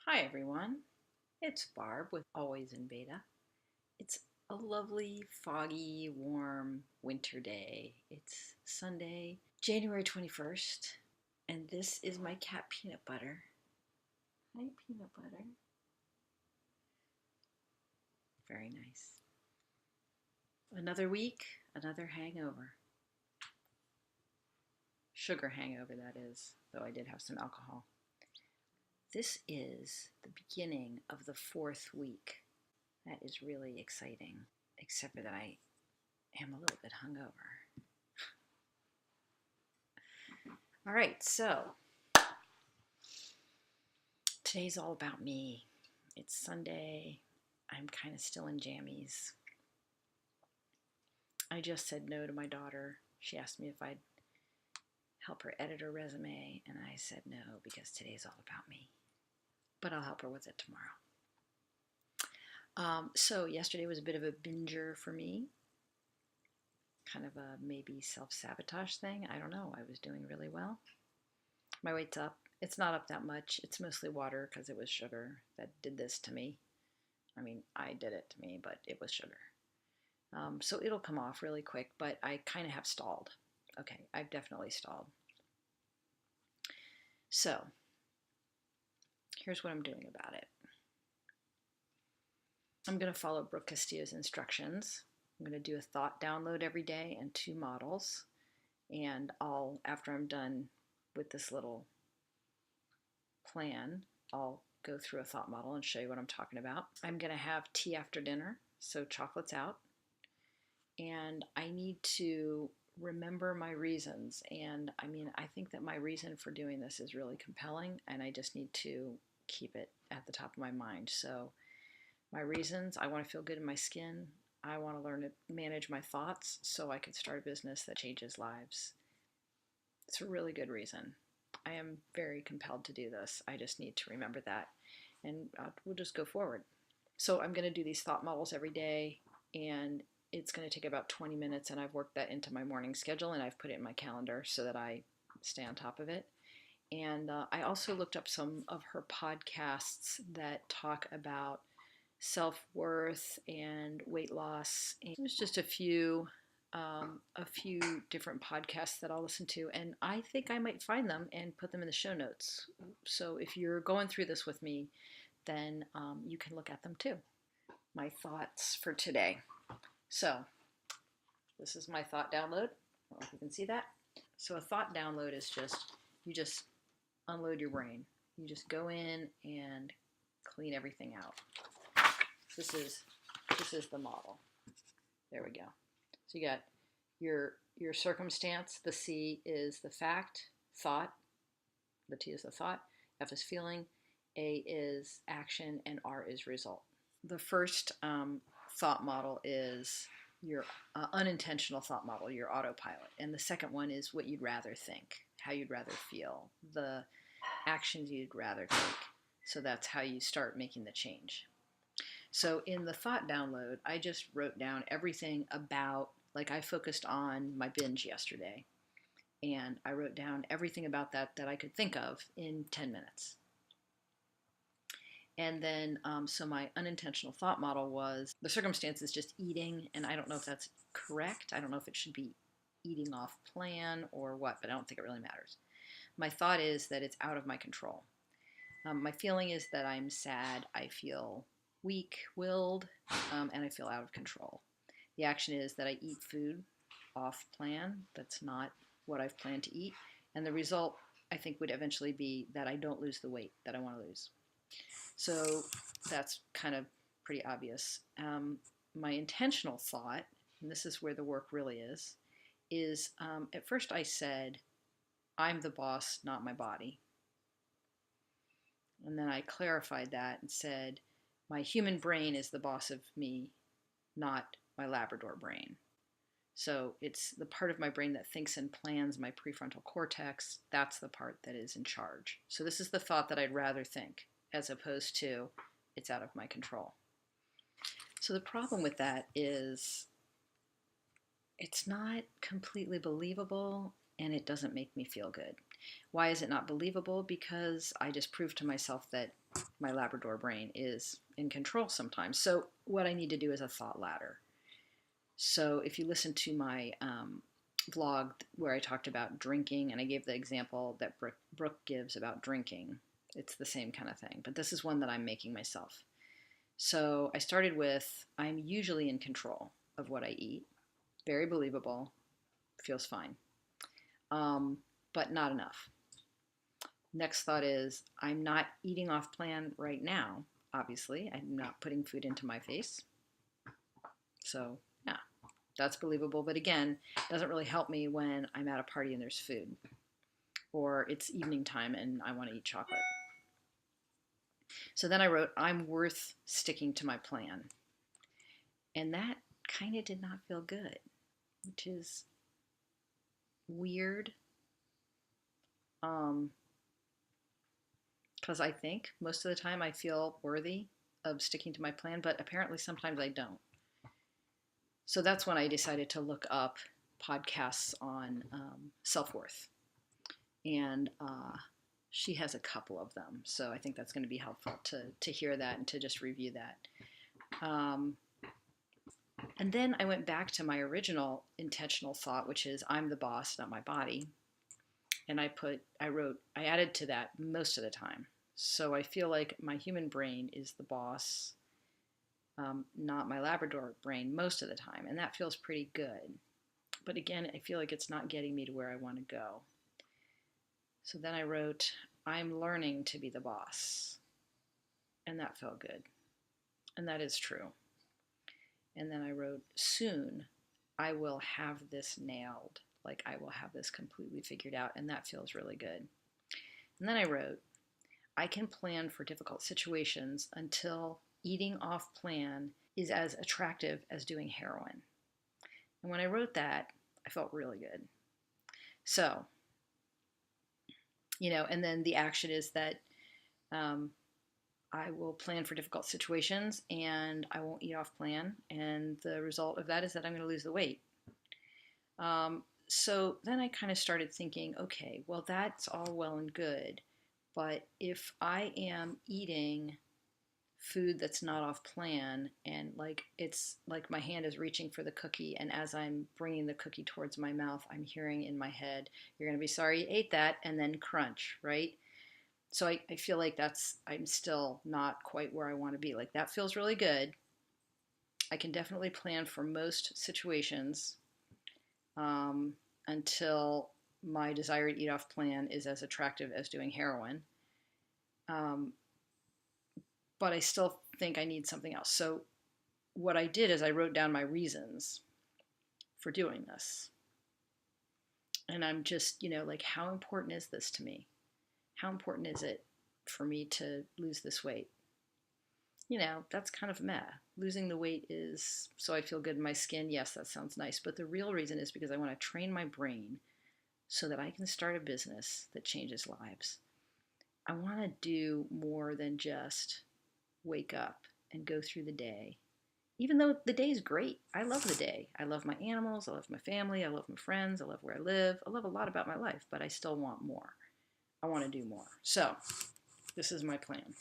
Hi everyone, it's Barb with Always in Beta. It's a lovely, foggy, warm winter day. It's Sunday, January 21st, and this is my cat Peanut Butter. Hi Peanut Butter. Very nice. Another week, another hangover. Sugar hangover, that is, though I did have some alcohol. This is the beginning of the fourth week. That is really exciting, except for that I am a little bit hungover. All right, so today's all about me. It's Sunday. I'm kind of still in jammies. I just said no to my daughter. She asked me if I'd help her edit her resume, and I said no because today's all about me. But I'll help her with it tomorrow. So yesterday was a bit of a binger for me. Kind of a maybe self-sabotage thing. I don't know. I was doing really well. My weight's up. It's not up that much. It's mostly water because it was sugar that did this to me. I mean, I did it to me, but it was sugar. So it'll come off really quick, but I kind of have stalled. Okay, I've definitely stalled. So here's what I'm doing about it. I'm going to follow Brooke Castillo's instructions. I'm going to do a thought download every day and 2 models. And after I'm done with this little plan, I'll go through a thought model and show you what I'm talking about. I'm going to have tea after dinner, so chocolate's out. And I need to remember my reasons. And I mean, I think that my reason for doing this is really compelling, and I just need to keep it at the top of my mind. So my reasons: I want to feel good in my skin. I want to learn to manage my thoughts so I can start a business that changes lives. It's a really good reason. I am very compelled to do this. I just need to remember that, and we'll just go forward. So I'm going to do these thought models every day, and it's going to take about 20 minutes, and I've worked that into my morning schedule, and I've put it in my calendar so that I stay on top of it. And I also looked up some of her podcasts that talk about self-worth and weight loss. And there's just a few different podcasts that I'll listen to, and I think I might find them and put them in the show notes. So if you're going through this with me, then you can look at them too. My thoughts for today. So this is my thought download. I don't know if you can see that. So a thought download is you just unload your brain. You just go in and clean everything out. This is the model. There we go. So you got your circumstance. The C is the fact, thought. The T is the thought. F is feeling. A is action, and R is result. The first thought model is your unintentional thought model, your autopilot. And the second one is what you'd rather think, how you'd rather feel, the actions you'd rather take. So that's how you start making the change. So in the thought download, I just wrote down everything about, like I focused on my binge yesterday, and I wrote down everything about that I could think of in 10 minutes. And then, so my unintentional thought model was the circumstance is just eating, and I don't know if that's correct. I don't know if it should be eating off plan or what, but I don't think it really matters. My thought is that it's out of my control. My feeling is that I'm sad. I feel weak-willed, and I feel out of control. The action is that I eat food off plan. That's not what I've planned to eat. And the result, I think, would eventually be that I don't lose the weight that I want to lose. So that's kind of pretty obvious. My intentional thought, and this is where the work really is at first I said, I'm the boss, not my body. And then I clarified that and said, my human brain is the boss of me, not my Labrador brain. So it's the part of my brain that thinks and plans, my prefrontal cortex. That's the part that is in charge. So this is the thought that I'd rather think, as opposed to it's out of my control. So the problem with that is it's not completely believable, and it doesn't make me feel good. Why is it not believable? Because I just proved to myself that my Labrador brain is in control sometimes. So what I need to do is a thought ladder. So if you listen to my vlog where I talked about drinking, and I gave the example that Brooke gives about drinking, it's the same kind of thing. But this is one that I'm making myself. So I started with, I'm usually in control of what I eat. Very believable. Feels fine. But not enough. Next thought is, I'm not eating off plan right now. Obviously, I'm not putting food into my face. So, yeah, that's believable. But again, doesn't really help me when I'm at a party and there's food, or it's evening time and I want to eat chocolate. So then I wrote, I'm worth sticking to my plan. And that kind of did not feel good, which is weird. Because I think most of the time I feel worthy of sticking to my plan, but apparently sometimes I don't. So that's when I decided to look up podcasts on self-worth. And she has a couple of them. So I think that's going to be helpful to hear that and to just review that. And then I went back to my original intentional thought, which is I'm the boss, not my body. And I added to that most of the time. So I feel like my human brain is the boss, not my Labrador brain most of the time. And that feels pretty good. But again, I feel like it's not getting me to where I want to go. So then I wrote, I'm learning to be the boss. And that felt good. And that is true. And then I wrote, soon I will have this nailed. Like I will have this completely figured out. And that feels really good. And then I wrote, I can plan for difficult situations until eating off plan is as attractive as doing heroin. And when I wrote that, I felt really good. So, and then the action is that I will plan for difficult situations and I won't eat off plan. And the result of that is that I'm going to lose the weight. So then I kind of started thinking, okay, well, that's all well and good. But if I am eating food that's not off plan and like it's like my hand is reaching for the cookie and as I'm bringing the cookie towards my mouth, I'm hearing in my head, you're going to be sorry you ate that, and then crunch, right? So I feel like I'm still not quite where I want to be. Like that feels really good. I can definitely plan for most situations until my desire to eat off plan is as attractive as doing heroin. But I still think I need something else. So what I did is I wrote down my reasons for doing this. And I'm just, like, how important is this to me? How important is it for me to lose this weight? That's kind of meh. Losing the weight is so I feel good in my skin. Yes, that sounds nice. But the real reason is because I want to train my brain so that I can start a business that changes lives. I want to do more than just wake up and go through the day. Even though the day is great. I love the day. I love my animals. I love my family. I love my friends. I love where I live. I love a lot about my life, but I still want more. I want to do more. So this is my plan.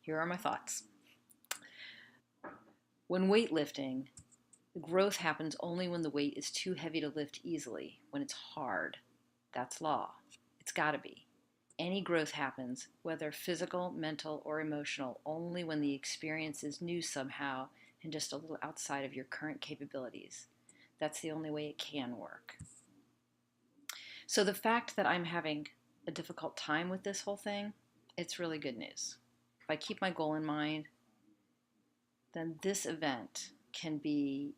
Here are my thoughts. When weightlifting, the growth happens only when the weight is too heavy to lift easily, when it's hard. That's law. It's got to be. Any growth happens, whether physical, mental, or emotional, only when the experience is new somehow and just a little outside of your current capabilities. That's the only way it can work. So the fact that I'm having a difficult time with this whole thing, it's really good news. If I keep my goal in mind, then this event can be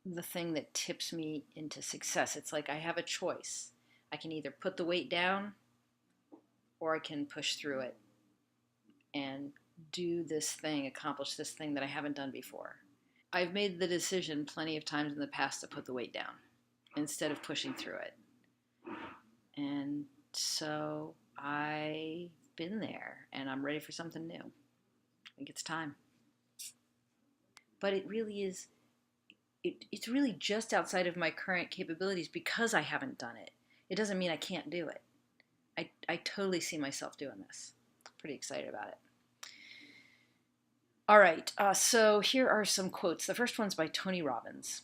the thing that tips me into success. It's like I have a choice. I can either put the weight down or I can push through it and do this thing, accomplish this thing that I haven't done before. I've made the decision plenty of times in the past to put the weight down instead of pushing through it. And so I've been there and I'm ready for something new. I think it's time. But it really is, it's really just outside of my current capabilities because I haven't done it. It doesn't mean I can't do it. I totally see myself doing this. Pretty excited about it. All right, so here are some quotes. The first one's by Tony Robbins.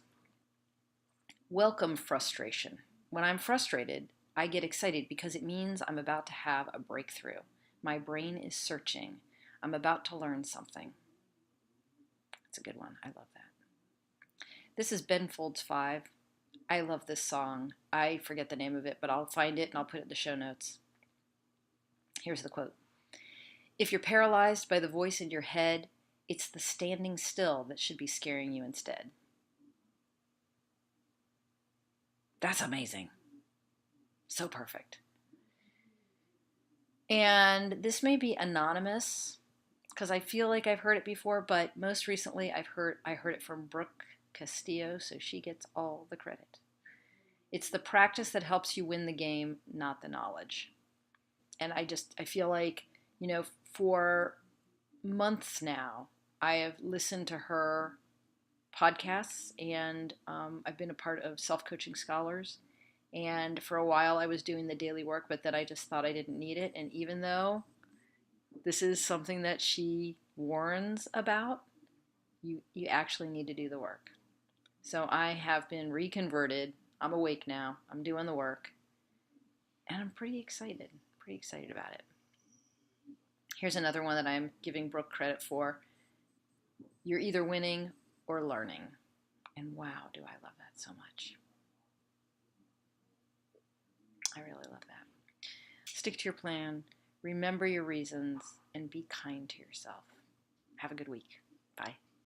Welcome frustration. When I'm frustrated, I get excited because it means I'm about to have a breakthrough. My brain is searching. I'm about to learn something. That's a good one. I love that. This is Ben Folds 5. I love this song. I forget the name of it, but I'll find it and I'll put it in the show notes. Here's the quote. If you're paralyzed by the voice in your head, it's the standing still that should be scaring you instead. That's amazing. So perfect. And this may be anonymous because I feel like I've heard it before, but most recently I heard it from Brooke Castillo, so she gets all the credit. It's the practice that helps you win the game, not the knowledge. And I feel like, for months now, I have listened to her podcasts, and I've been a part of Self-Coaching Scholars. And for a while, I was doing the daily work, but then I just thought I didn't need it. And even though this is something that she warns about, you actually need to do the work. So I have been reconverted. I'm awake now. I'm doing the work. And I'm pretty excited about it. Here's another one that I'm giving Brooke credit for. You're either winning or learning. And wow, do I love that so much. I really love that. Stick to your plan, remember your reasons, and be kind to yourself. Have a good week. Bye.